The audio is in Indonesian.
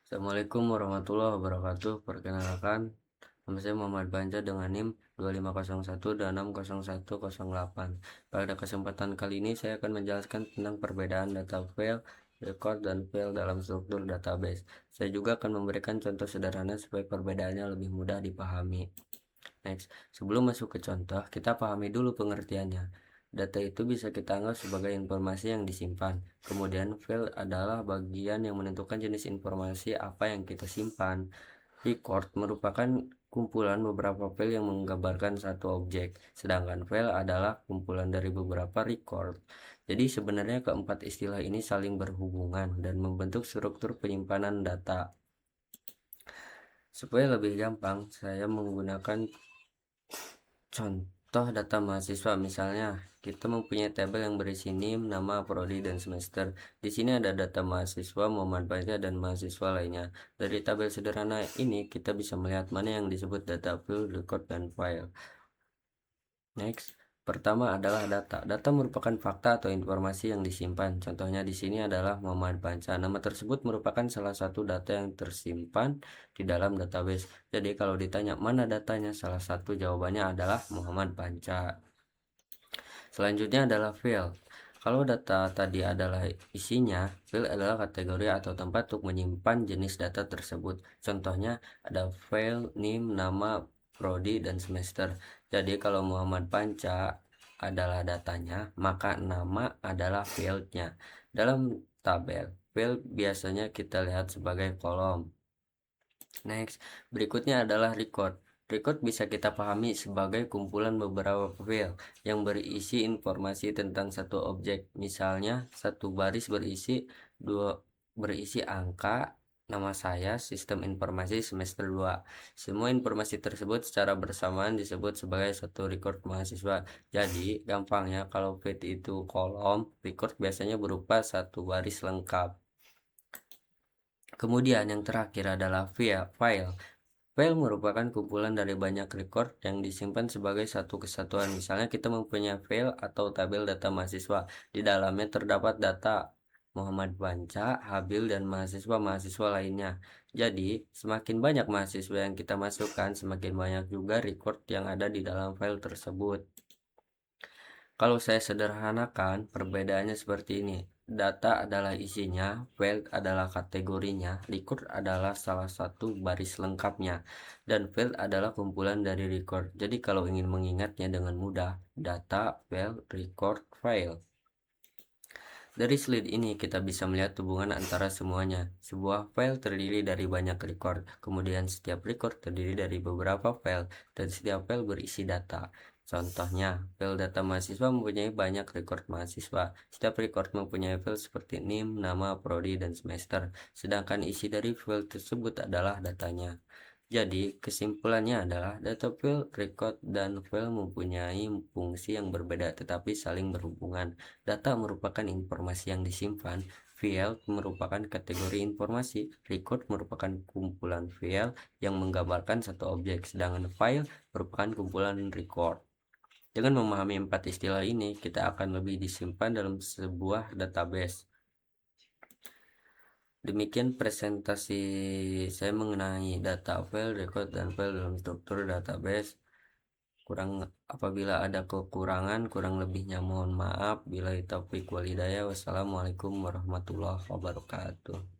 Assalamualaikum warahmatullahi wabarakatuh. Perkenalkan, nama saya Muhammad Banjar dengan NIM 2501260108. Pada kesempatan kali ini saya akan menjelaskan tentang perbedaan data file, record, dan file dalam struktur database. Saya juga akan memberikan contoh sederhana supaya perbedaannya lebih mudah dipahami. Next, sebelum masuk ke contoh, kita pahami dulu pengertiannya. Data itu bisa kita anggap sebagai informasi yang disimpan. Kemudian, file adalah bagian yang menentukan jenis informasi apa yang kita simpan. Record merupakan kumpulan beberapa file yang menggambarkan satu objek, sedangkan file adalah kumpulan dari beberapa record. Jadi sebenarnya keempat istilah ini saling berhubungan dan membentuk struktur penyimpanan data. Supaya lebih gampang, saya menggunakan contoh data mahasiswa. Misalnya, kita mempunyai tabel yang berisi NIM, nama, prodi, dan semester. Di sini ada data mahasiswa, Muhammad Banjar, dan mahasiswa lainnya. Dari tabel sederhana ini, kita bisa melihat mana yang disebut data file, record, dan file. Next, pertama adalah data. Data merupakan fakta atau informasi yang disimpan. Contohnya di sini adalah Muhammad Banca. Nama tersebut merupakan salah satu data yang tersimpan di dalam database. Jadi kalau ditanya mana datanya, salah satu jawabannya adalah Muhammad Banca. Selanjutnya adalah file. Kalau data tadi adalah isinya, file adalah kategori atau tempat untuk menyimpan jenis data tersebut. Contohnya ada file NIM, nama, prodi, dan semester. Jadi kalau Muhammad Panca adalah datanya, maka nama adalah filenya. Dalam tabel, file biasanya kita lihat sebagai kolom. Next, berikutnya adalah record. Record bisa kita pahami sebagai kumpulan beberapa file yang berisi informasi tentang satu objek. Misalnya, satu baris berisi angka, nama saya, sistem informasi semester 2. Semua informasi tersebut secara bersamaan disebut sebagai satu record mahasiswa. Jadi, gampangnya kalau fit itu kolom, record biasanya berupa satu baris lengkap. Kemudian yang terakhir adalah file. File merupakan kumpulan dari banyak record yang disimpan sebagai satu kesatuan. Misalnya kita mempunyai file atau tabel data mahasiswa. Di dalamnya terdapat data Muhammad Banca, Habil, dan mahasiswa-mahasiswa lainnya. Jadi, semakin banyak mahasiswa yang kita masukkan, semakin banyak juga record yang ada di dalam file tersebut. Kalau saya sederhanakan, perbedaannya seperti ini. Data adalah isinya, file adalah kategorinya, record adalah salah satu baris lengkapnya, dan file adalah kumpulan dari record. Jadi kalau ingin mengingatnya dengan mudah, data, file, record, file. Dari slide ini kita bisa melihat hubungan antara semuanya. Sebuah file terdiri dari banyak record, kemudian setiap record terdiri dari beberapa file, dan setiap file berisi data. Contohnya, file data mahasiswa mempunyai banyak record mahasiswa. Setiap record mempunyai file seperti NIM, nama, prodi, dan semester. Sedangkan isi dari file tersebut adalah datanya. Jadi, kesimpulannya adalah data file, record, dan file mempunyai fungsi yang berbeda tetapi saling berhubungan. Data merupakan informasi yang disimpan, file merupakan kategori informasi, record merupakan kumpulan file yang menggambarkan satu objek, sedangkan file merupakan kumpulan record. Dengan memahami empat istilah ini, kita akan lebih disimpan dalam sebuah database. Demikian presentasi saya mengenai data file, record, dan file dalam struktur database. Apabila ada kekurangan, kurang lebihnya mohon maaf. Billahi taufiq walhidayah. Wassalamualaikum warahmatullahi wabarakatuh.